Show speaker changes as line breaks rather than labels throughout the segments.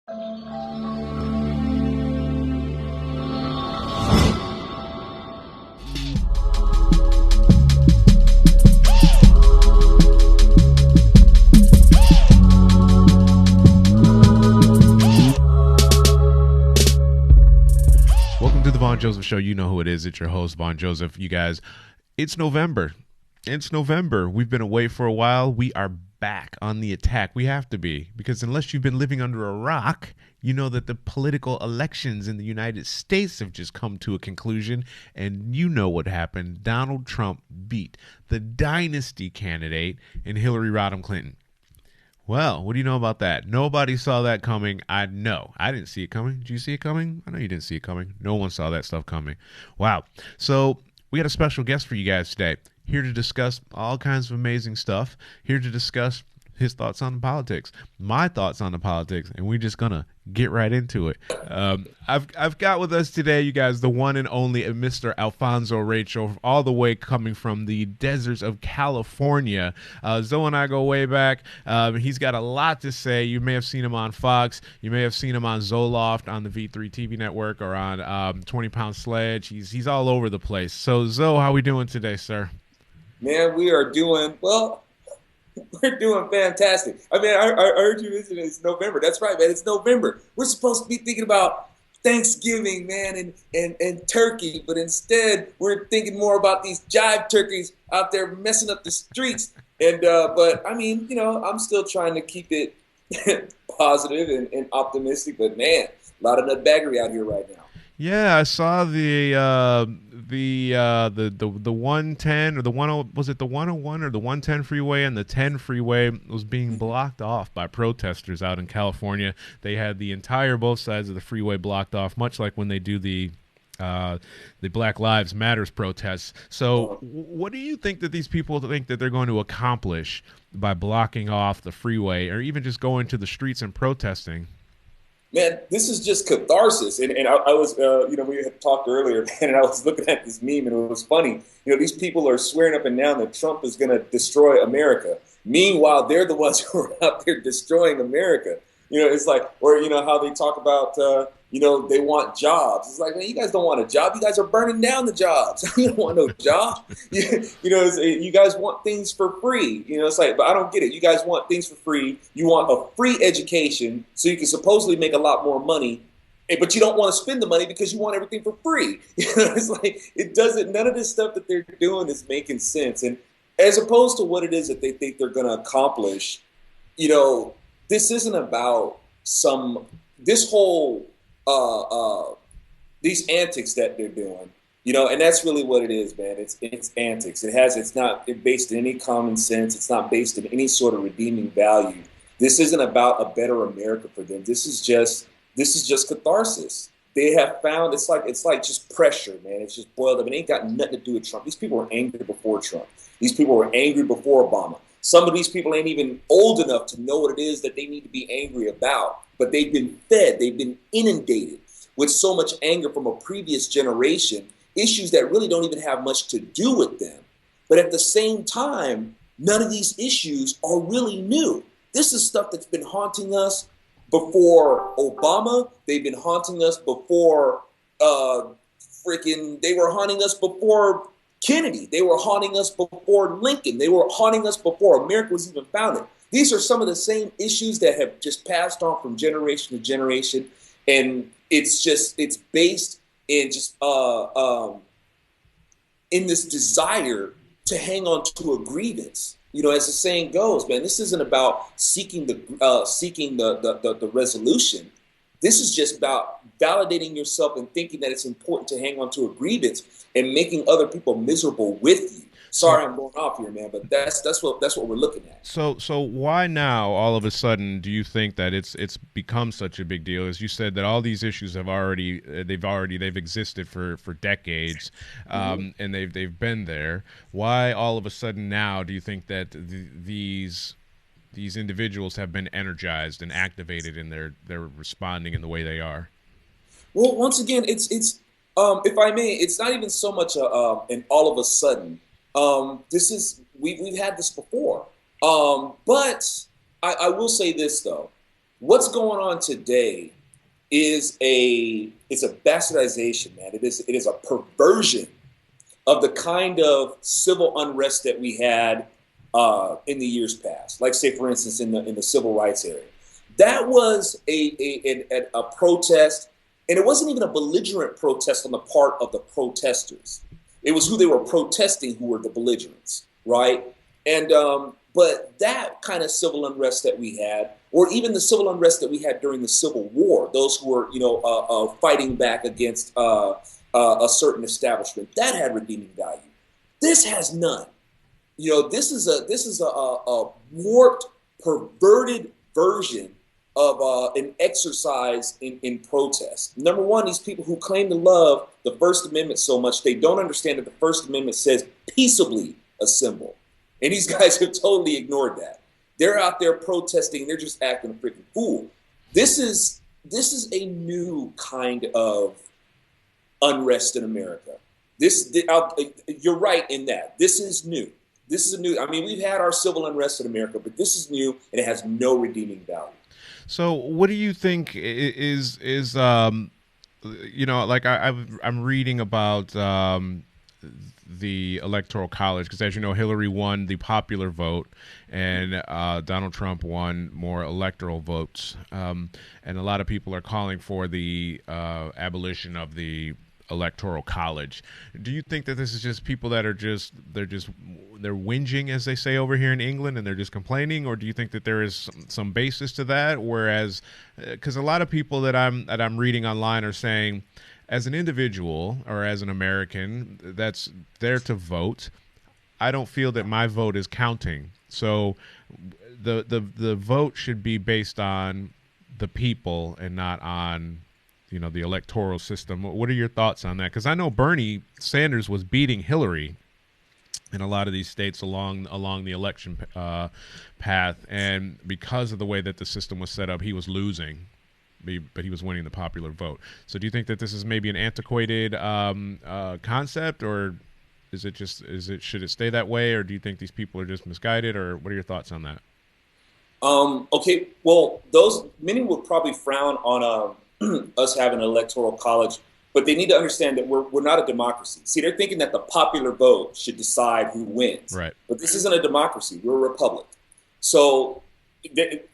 Welcome to the Vaughn Johseph Show. You know who it is. It's your host, Vaughn Johseph. You guys, it's November. It's November. We've been away for a while. We are back on the attack. We have to be, because unless you've been living under a rock, you know that the political elections in the United States have just come to a conclusion, and you know what happened. Donald Trump beat the dynasty candidate in Hillary Rodham Clinton. Well, what do you know about that? Nobody saw that coming. I know. I didn't see it coming. Did you see it coming? I know you didn't see it coming. No one saw that stuff coming. Wow. So we got a special guest for you guys today, here to discuss all kinds of amazing stuff, here to discuss his thoughts on the politics, my thoughts on the politics, and we're just going to get right into it. I've got with us today, you guys, the one and only Mr. AlfonZo Rachel, all the way coming from the deserts of California. Zoe and I go way back. He's got a lot to say. You may have seen him on Fox. You may have seen him on Zoloft on the V3 TV network, or on 20 Pound Sledge. He's all over the place. So, Zoe, how we doing today, sir?
Man, we are doing, well, we're doing fantastic. I mean, I heard you mention it's November. That's right, man. It's November. We're supposed to be thinking about Thanksgiving, man, and turkey, but instead we're thinking more about these jive turkeys out there messing up the streets. And but I mean, you know, I'm still trying to keep it positive and optimistic. But man, a lot of nutbaggery out here right now.
Yeah, I saw the 110 or the 10, was it the 101 or the 110 freeway, and the 10 freeway was being blocked off by protesters out in California. They had the entire both sides of the freeway blocked off, much like when they do the Black Lives Matters protests. So what do you think that these people think that they're going to accomplish by blocking off the freeway, or even just going to the streets and protesting?
Man, this is just catharsis. And I was, you know, we had talked earlier, man, and I was looking at this meme, and it was funny. You know, these people are swearing up and down that Trump is going to destroy America. Meanwhile, they're the ones who are out there destroying America. You know, it's like, or, you know, how they talk about, you know, they want jobs. It's like, man, you guys don't want a job. You guys are burning down the jobs. You don't want no job. You know, you guys want things for free. You know, it's like, but I don't get it. You guys want things for free. You want a free education so you can supposedly make a lot more money, but you don't want to spend the money because you want everything for free. You know, it's like, it doesn't, none of this stuff that they're doing is making sense. And as opposed to what it is that they think they're going to accomplish, you know, this isn't about this whole, these antics that they're doing, you know, and that's really what it is, man. It's antics. It's not based in any common sense. It's not based in any sort of redeeming value. This isn't about a better America for them. This is just catharsis. They have found it's like just pressure, man. It's just boiled up. It ain't got nothing to do with Trump. These people were angry before Trump. These people were angry before Obama. Some of these people ain't even old enough to know what it is that they need to be angry about, but they've been fed, they've been inundated with so much anger from a previous generation, issues that really don't even have much to do with them. But at the same time, none of these issues are really new. This is stuff that's been haunting us before Obama. They've been haunting us before they were haunting us before Kennedy. They were haunting us before Lincoln. They were haunting us before America was even founded. These are some of the same issues that have just passed on from generation to generation. And it's based in just in this desire to hang on to a grievance. You know, as the saying goes, man, this isn't about seeking the resolution. This is just about validating yourself and thinking that it's important to hang on to a grievance and making other people miserable with you. Sorry, I'm going off here, man, but that's what we're looking at.
So why now, all of a sudden, do you think that it's become such a big deal? As you said, that all these issues have they've existed for decades, and they've been there. Why all of a sudden now do you think that these individuals have been energized and activated in their responding in the way they are?
Well, once again, it's if I may, it's not even so much an all of a sudden. We've had this before. But I will say this though, What's going on today is it's a bastardization, man. It is a perversion of the kind of civil unrest that we had in the years past. Like, say, for instance, in the civil rights area, that was a protest, and it wasn't even a belligerent protest on the part of the protesters. It was who they were protesting who were the belligerents, right? And but that kind of civil unrest that we had, or even the civil unrest that we had during the Civil War, those who were fighting back against a certain establishment, that had redeeming value. This has none. This is a warped, perverted version of an exercise in protest. Number one, these people who claim to love the First Amendment so much, they don't understand that the First Amendment says peaceably assemble. And these guys have totally ignored that. They're out there protesting. They're just acting a freaking fool. This is a new kind of unrest in America. You're right in that. This is new. This is a new. I mean, we've had our civil unrest in America, but this is new, and it has no redeeming value.
So, what do you think is like I'm reading about the Electoral College, because, as you know, Hillary won the popular vote, and Donald Trump won more electoral votes, and a lot of people are calling for the abolition of the Electoral College. Do you think that this is just people that are they're whinging, as they say over here in England, and they're just complaining, or do you think that there is some basis to that? Whereas, because a lot of people that I'm reading online are saying, as an individual or as an American that's there to vote, I don't feel that my vote is counting. So the vote should be based on the people and not on the electoral system. What are your thoughts on that? Because I know Bernie Sanders was beating Hillary in a lot of these states along the election path, and because of the way that the system was set up, he was losing, but he was winning the popular vote. So do you think that this is maybe an antiquated concept, or should it stay that way, or do you think these people are just misguided, or what are your thoughts on that?
Okay, well, many would probably frown on us having an electoral college, but they need to understand that we're not a democracy. See, they're thinking that the popular vote should decide who wins.
Right. But
this isn't a democracy. We're a republic. So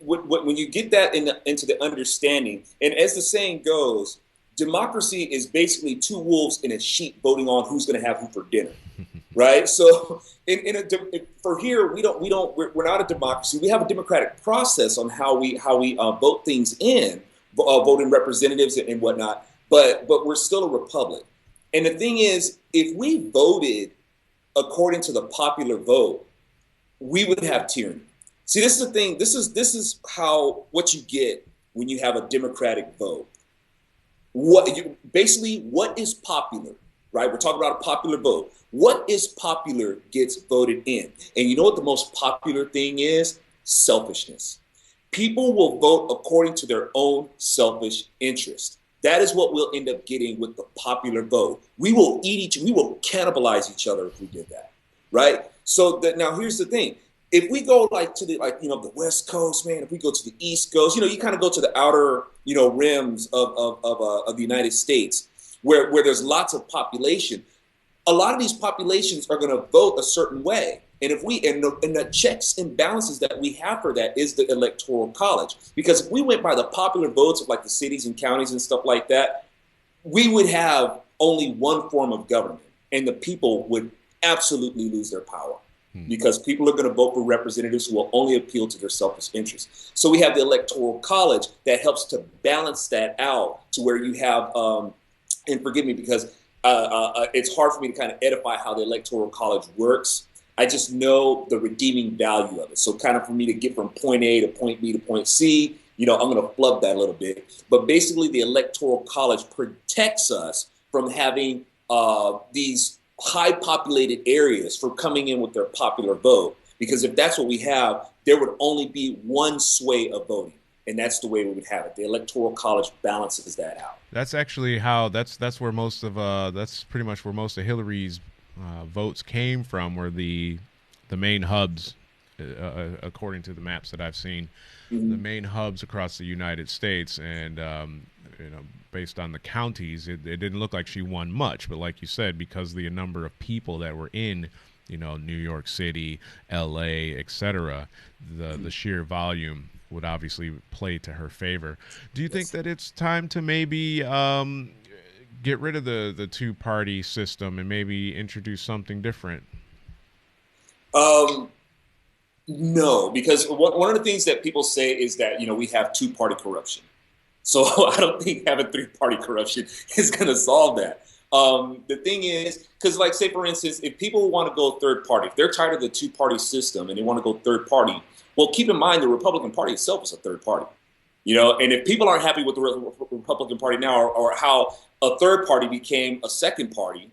when you get that into the understanding, and as the saying goes, democracy is basically two wolves and a sheep voting on who's going to have who for dinner, right? So for here, we're not a democracy. We have a democratic process on how we vote things in, voting representatives and whatnot, but we're still a republic. And the thing is, if we voted according to the popular vote, we would have tyranny. See, this is the thing. This is what you get when you have a democratic vote. What is popular, right? We're talking about a popular vote. What is popular gets voted in. And you know what the most popular thing is? Selfishness. People will vote according to their own selfish interest. That is what we'll end up getting with the popular vote. We will cannibalize each other if we did that, right? So now here's the thing. If we go to the West Coast, man, if we go to the East Coast, you kind of go to the outer, rims of the United States where there's lots of population. A lot of these populations are going to vote a certain way. And if the checks and balances that we have for that is the Electoral College. Because if we went by the popular votes of the cities and counties and stuff like that, we would have only one form of government, and the people would absolutely lose their power. Because people are going to vote for representatives who will only appeal to their selfish interests. So we have the Electoral College that helps to balance that out to where you have, and forgive me because it's hard for me to kind of edify how the Electoral College works. I just know the redeeming value of it. So kind of for me to get from point A to point B to point C, I'm going to flub that a little bit. But basically the Electoral College protects us from having these high populated areas for coming in with their popular vote, because if that's what we have, there would only be one sway of voting, and that's the way we would have it. The Electoral College balances that out.
That's actually how that's where most of that's pretty much where most of Hillary's votes came from, were the main hubs according to the maps that I've seen, the
Mhm.
main hubs across the United States, and based on the counties, it didn't look like she won much. But like you said, because the number of people that were in, New York City, L.A., etc., the sheer volume would obviously play to her favor. Do you think
Yes.
that it's time to maybe get rid of the two party system and maybe introduce something different?
Um, no, because one of the things that people say is that we have two-party corruption. So I don't think having three-party corruption is going to solve that. The thing is, because like say for instance, if people want to go third party, if they're tired of the two-party system and they want to go third party, well, keep in mind the Republican Party itself is a third party. And if people aren't happy with the Republican Party now, or how a third party became a second party,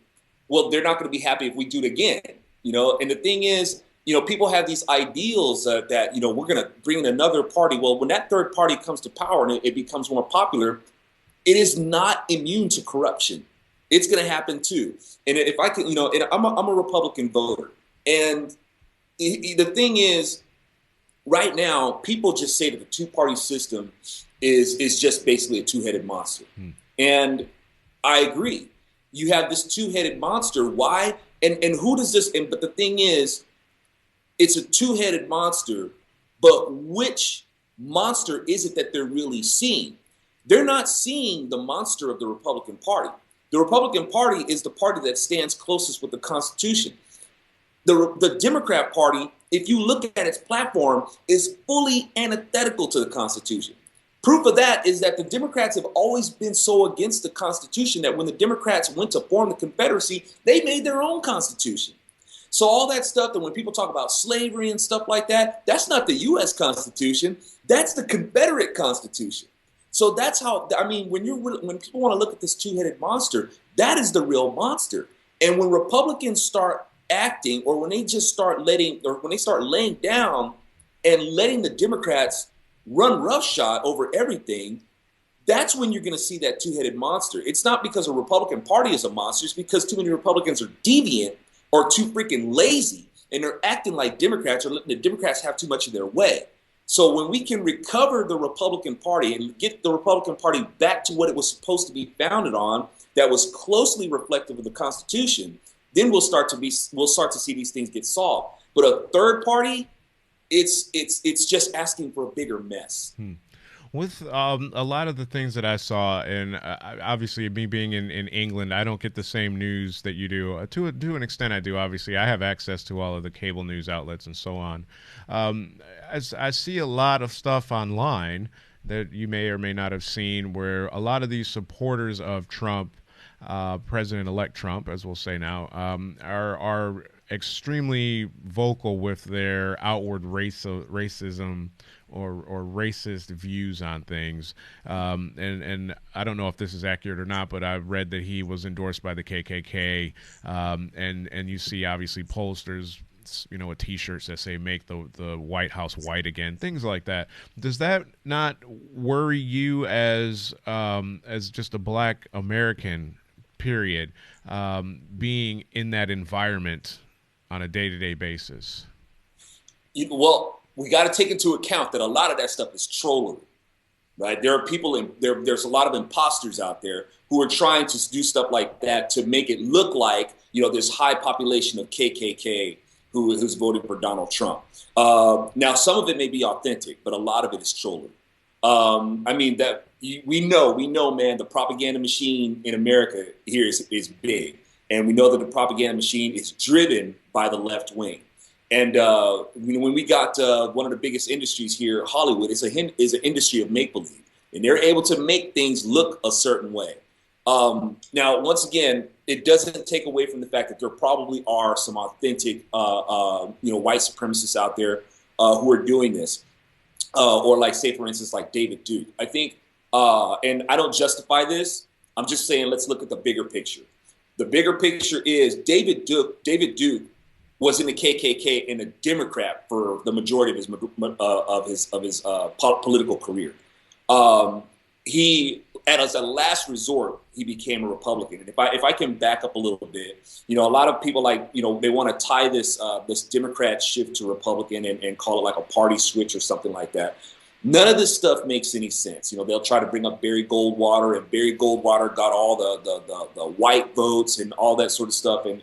well, they're not going to be happy if we do it again. And the thing is, people have these ideals that we're going to bring in another party. Well, when that third party comes to power and it becomes more popular, it is not immune to corruption. It's going to happen too. And if I can, and I'm a Republican voter, and the thing is, right now, people just say that the two-party system is just basically a two-headed monster. And I agree. You have this two-headed monster. Why? And who does this? But the thing is, it's a two-headed monster, but which monster is it that they're really seeing? They're not seeing the monster of the Republican Party. The Republican Party is the party that stands closest with the Constitution. The Democrat Party, if you look at its platform, is fully antithetical to the Constitution. Proof of that is that the Democrats have always been so against the Constitution that when the Democrats went to form the Confederacy, they made their own Constitution. So all that stuff that when people talk about slavery and stuff like that, that's not the U.S. Constitution. That's the Confederate Constitution. So that's how, when people want to look at this two-headed monster, that is the real monster. And when Republicans start acting, or when they start laying down and letting the Democrats run roughshod over everything, that's when you're going to see that two-headed monster. It's not because a Republican Party is a monster. It's because too many Republicans are deviant or too freaking lazy, and they're acting like Democrats, or letting the Democrats have too much of their way. So when we can recover the Republican Party and get the Republican Party back to what it was supposed to be founded on, that was closely reflective of the Constitution, then we'll start to see these things get solved. But a third party, it's just asking for a bigger mess.
With a lot of the things that I saw, and obviously me being in England, I don't get the same news that you do. To an extent, I do. Obviously, I have access to all of the cable news outlets and so on. As I see a lot of stuff online that you may or may not have seen, where a lot of these supporters of Trump, President-elect Trump, as we'll say now, are extremely vocal with their outward racism or racist views on things. And I don't know if this is accurate or not, but I've read that he was endorsed by the KKK. And you see obviously posters, with T-shirts that say "Make the White House white again," things like that. Does that not worry you as just a Black American, period, being in that environment on a day-to-day basis?
Well, we got to take into account that a lot of that stuff is trollery, right? There are people there's a lot of imposters out there who are trying to do stuff like that to make it look like, this high population of KKK who's voted for Donald Trump. Now, some of it may be authentic, but a lot of it is trollery. We know, man, the propaganda machine in America here is big. And we know that the propaganda machine is driven by the left wing. And when we got one of the biggest industries here, Hollywood, is an industry of make-believe. And they're able to make things look a certain way. Now, once again, it doesn't take away from the fact that there probably are some authentic, white supremacists out there who are doing this. Or like, say, for instance, like David Duke. I think, and I don't justify this, I'm just saying let's look at the bigger picture. The bigger picture is David Duke was in the KKK and a Democrat for the majority of his political career. He as a last resort, he became a Republican. And if I can back up a little bit, a lot of people they want to tie this Democrat shift to Republican and call it like a party switch or something like that. None of this stuff makes any sense. They'll try to bring up Barry Goldwater, and Barry Goldwater got all the white votes and all that sort of stuff in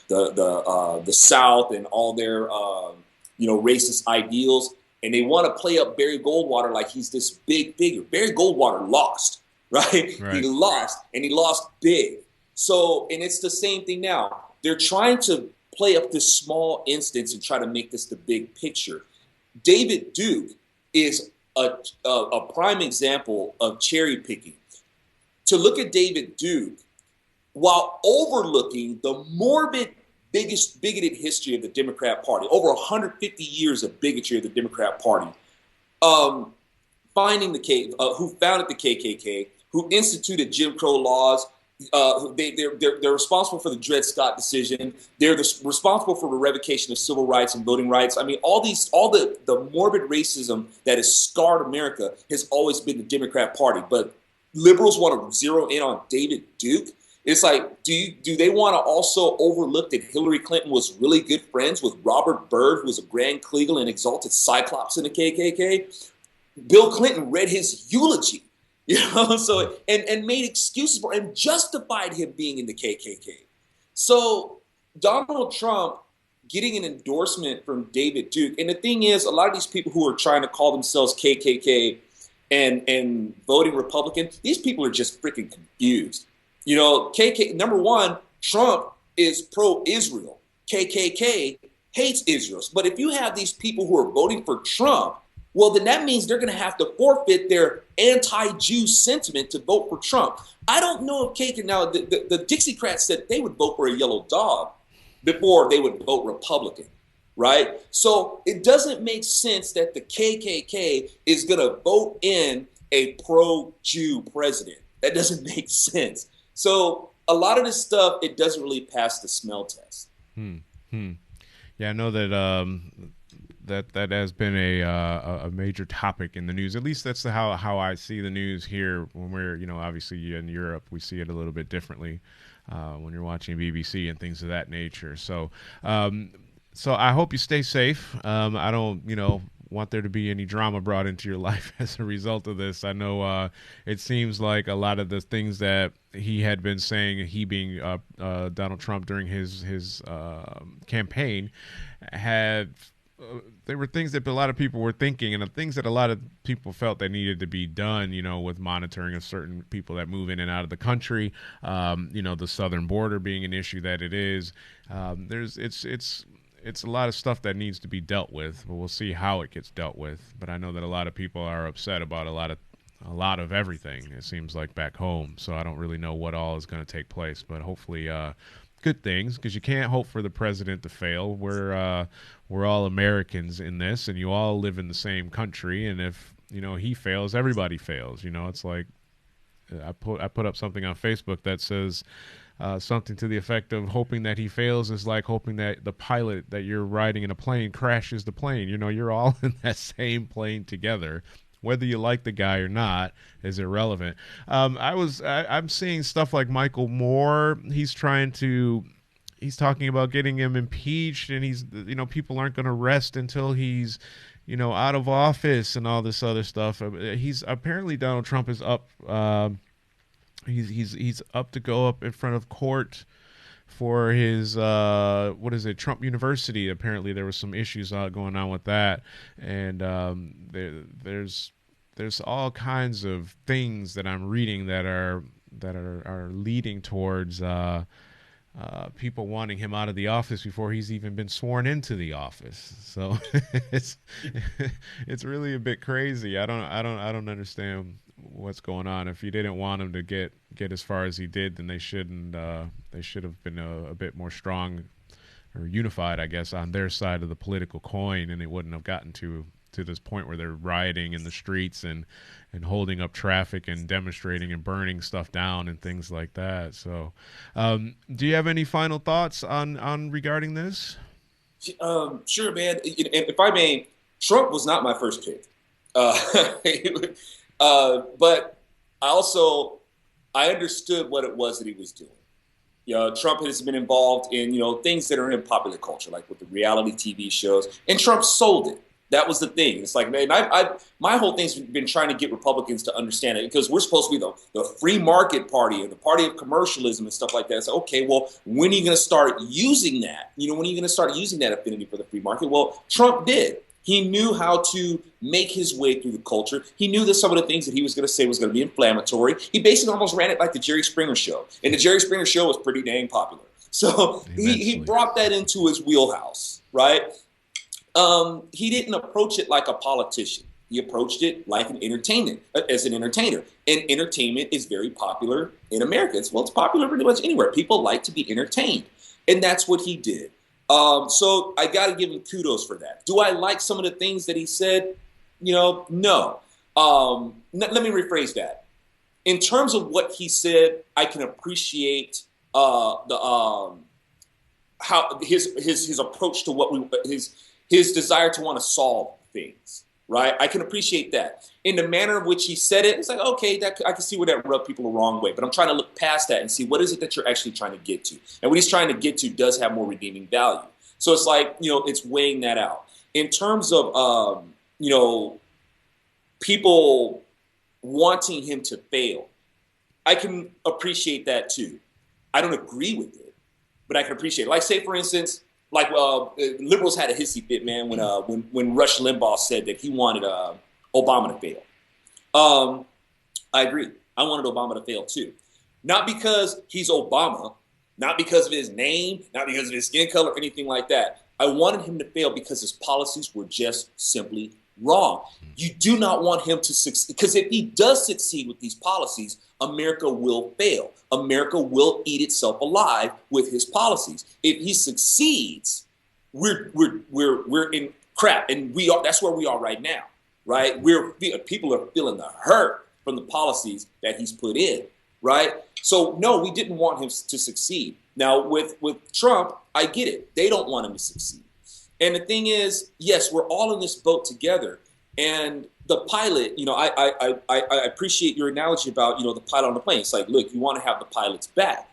the South and all their racist ideals. And they want to play up Barry Goldwater like he's this big figure. Barry Goldwater lost, right? He lost, and he lost big. So, and it's the same thing now. They're trying to play up this small instance and try to make this the big picture. David Duke is a prime example of cherry picking. To look at David Duke while overlooking the morbid bigoted history of the Democrat Party, over 150 years of bigotry of the Democrat Party, finding who founded the KKK, who instituted Jim Crow laws. They're responsible for the Dred Scott decision. They're responsible for the revocation of civil rights and voting rights. I mean, all the morbid racism that has scarred America has always been the Democrat Party. But liberals want to zero in on David Duke. It's like, do they want to also overlook that Hillary Clinton was really good friends with Robert Byrd, who was a Grand Kleagle and exalted Cyclops in the KKK? Bill Clinton read his eulogy, so and made excuses for and justified him being in the KKK. So Donald Trump getting an endorsement from David Duke, and the thing is, a lot of these people who are trying to call themselves KKK and voting Republican, these people are just freaking confused. Number one, Trump is pro-Israel. KKK hates Israel. But if you have these people who are voting for Trump, well, then that means they're going to have to forfeit their anti-Jew sentiment to vote for Trump. I don't know if now the Dixiecrats said they would vote for a yellow dog before they would vote Republican, right? So it doesn't make sense that the KKK is going to vote in a pro-Jew president. That doesn't make sense. So a lot of this stuff, it doesn't really pass the smell test.
Yeah, I know that that has been a major topic in the news. At least that's how I see the news here. When we're obviously in Europe, we see it a little bit differently when you're watching BBC and things of that nature. So so I hope you stay safe. I don't want there to be any drama brought into your life as a result of this. I know it seems like a lot of the things that he had been saying, he being Donald Trump during his campaign, there were things that a lot of people were thinking, and things that a lot of people felt that needed to be done, with monitoring of certain people that move in and out of the country, the southern border being an issue that it is. It's a lot of stuff that needs to be dealt with, but we'll see how it gets dealt with. But I know that a lot of people are upset about a lot of everything, it seems like, back home. So I don't really know what all is going to take place, but hopefully good things, because you can't hope for the president to fail. We're all Americans in this, and you all live in the same country. And if he fails, everybody fails. It's like I put up something on Facebook that says something to the effect of hoping that he fails is like hoping that the pilot that you're riding in a plane crashes the plane. You're all in that same plane together. Whether you like the guy or not is irrelevant. I'm seeing stuff like Michael Moore. He's talking about getting him impeached, and people aren't going to rest until he's out of office and all this other stuff. He's apparently, Donald Trump is up. He's up to go up in front of court for his Trump University. Apparently there was some issues going on with that, and there's all kinds of things that I'm reading that are leading towards people wanting him out of the office before he's even been sworn into the office. So it's really a bit crazy. I don't understand what's going on. If you didn't want him to get as far as he did, then they should have been a bit more strong or unified, I guess, on their side of the political coin, and it wouldn't have gotten to this point where they're rioting in the streets and holding up traffic and demonstrating and burning stuff down and things like that. So do you have any final thoughts on regarding this?
Sure, man. If I may, Trump was not my first pick. But I understood what it was that he was doing. Trump has been involved in, things that are in popular culture, like with the reality TV shows, and Trump sold it. That was the thing. It's like, man, my whole thing's been trying to get Republicans to understand it, because we're supposed to be the free market party and the party of commercialism and stuff like that. So, okay, well, when are you going to start using that? When are you going to start using that affinity for the free market? Well, Trump did. He knew how to make his way through the culture. He knew that some of the things that he was going to say was going to be inflammatory. He basically almost ran it like the Jerry Springer Show. And the Jerry Springer Show was pretty dang popular. So he brought that into his wheelhouse, right? He didn't approach it like a politician. He approached it like an entertainer. And entertainment is very popular in America. It's popular pretty much anywhere. People like to be entertained. And that's what he did. So I got to give him kudos for that. Do I like some of the things that he said? No. Let me rephrase that. In terms of what he said, I can appreciate how his approach to his desire to want to solve things. Right? I can appreciate that. In the manner in which he said it, it's like, okay, I can see where that rubbed people the wrong way. But I'm trying to look past that and see what is it that you're actually trying to get to. And what he's trying to get to does have more redeeming value. So it's like, it's weighing that out. In terms of, people wanting him to fail, I can appreciate that too. I don't agree with it, but I can appreciate it. Like, say, for instance, liberals had a hissy fit, man, when Rush Limbaugh said that he wanted Obama to fail. I agree. I wanted Obama to fail too. Not because he's Obama, not because of his name, not because of his skin color or anything like that. I wanted him to fail because his policies were just simply wrong. You do not want him to succeed, because if he does succeed with these policies, America will fail. America will eat itself alive with his policies. If he succeeds, we're in crap, and that's where we are right now, right? People are feeling the hurt from the policies that he's put in, right? So no, we didn't want him to succeed. Now with Trump, I get it. They don't want him to succeed. And the thing is, yes, we're all in this boat together. And the pilot, I appreciate your analogy about, the pilot on the plane. It's like, look, you want to have the pilot's back,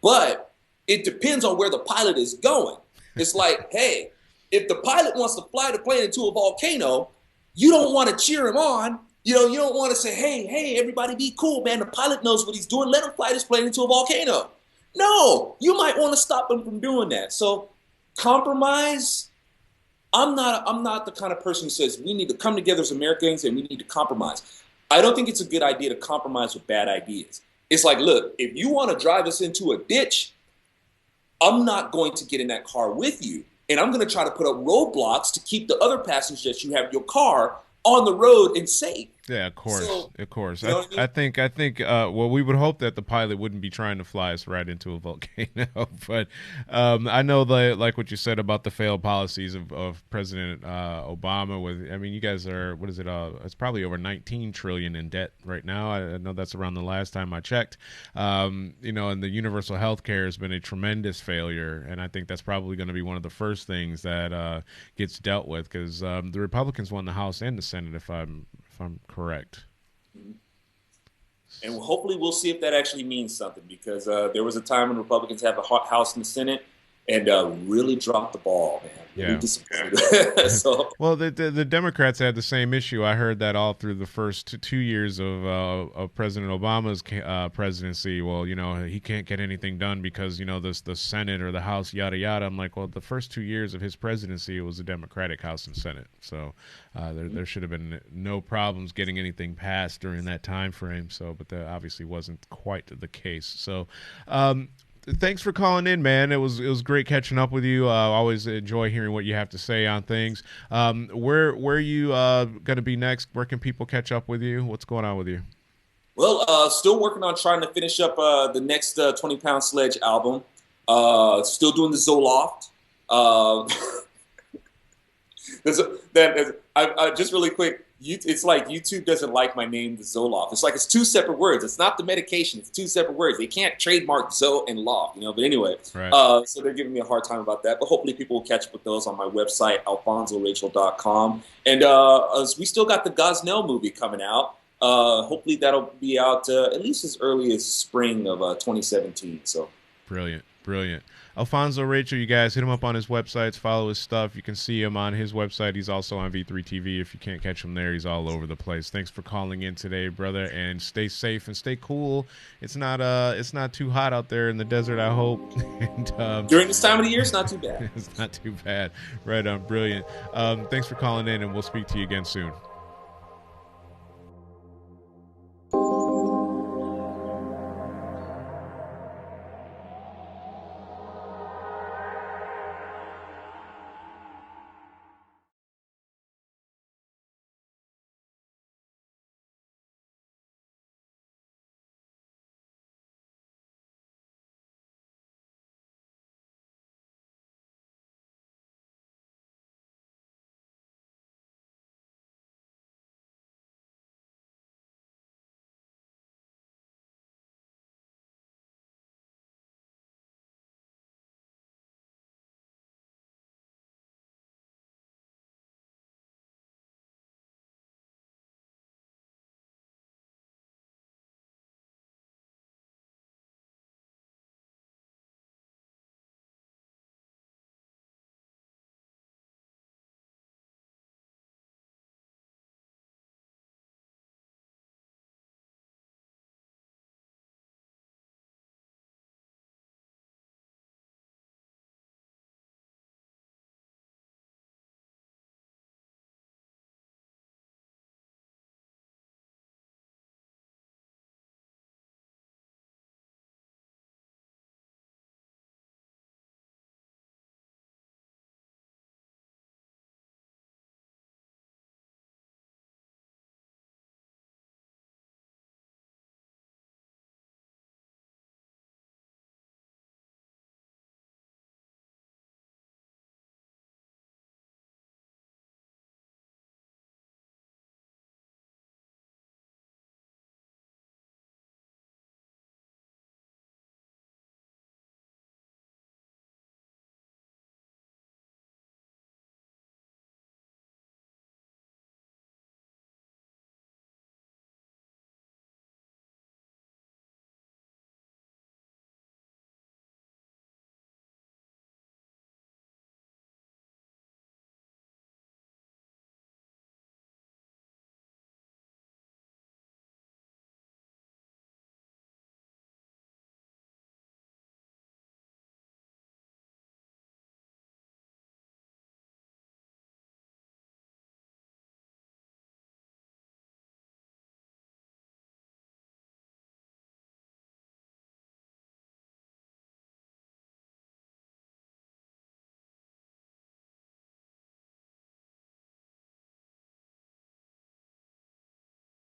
but it depends on where the pilot is going. It's like, hey, if the pilot wants to fly the plane into a volcano, you don't want to cheer him on. You don't want to say, hey, everybody be cool, man. The pilot knows what he's doing. Let him fly this plane into a volcano. No, you might want to stop him from doing that. So compromise. I'm not the kind of person who says we need to come together as Americans and we need to compromise. I don't think it's a good idea to compromise with bad ideas. It's like, look, if you want to drive us into a ditch, I'm not going to get in that car with you. And I'm going to try to put up roadblocks to keep the other passengers that you have in your car on the road and safe.
Yeah, of course, of course.
You know what I mean?
I think. Well, we would hope that the pilot wouldn't be trying to fly us right into a volcano. But I know like what you said about the failed policies of President Obama. You guys are, what is it? It's probably over 19 trillion in debt right now. I know that's around the last time I checked. And the universal health care has been a tremendous failure, and I think that's probably going to be one of the first things that gets dealt with, because the Republicans won the House and the Senate, if I'm correct.
And hopefully we'll see if that actually means something, because there was a time when Republicans had the House and the Senate and really dropped the ball, man. Really disappointed. So,
well, the Democrats had the same issue. I heard that all through the first 2 years of President Obama's presidency. Well, he can't get anything done because, the Senate or the House, yada, yada. I'm like, well, the first 2 years of his presidency, it was a Democratic House and Senate. So there should have been no problems getting anything passed during that time frame. So, but that obviously wasn't quite the case. So, thanks for calling in, man. It was great catching up with you. I always enjoy hearing what you have to say on things. Where are you going to be next? Where can people catch up with you? What's going on with you?
Well, still working on trying to finish up the next 20-Pound Sledge album. Still doing the Zoloft. Just really quick, it's like YouTube doesn't like my name, the Zoloft. It's like it's two separate words. It's not the medication. It's two separate words. They can't trademark Zo and Loft, But anyway,
right.
So they're giving me a hard time about that. But hopefully people will catch up with those on my website, AlfonZoRachel.com. And we still got the Gosnell movie coming out. Hopefully that'll be out at least as early as spring of 2017. So
Brilliant, brilliant. AlfonZo Rachel, you guys hit him up on his websites, follow his stuff. You can see him on his website. He's also on V3 TV. If you can't catch him there, he's all over the place. Thanks for calling in today, brother, and stay safe and stay cool. It's not too hot out there in the desert, I hope. And
during this time of the year, it's not too bad.
it's not too bad. Right on, brilliant. Thanks for calling in, and we'll speak to you again soon.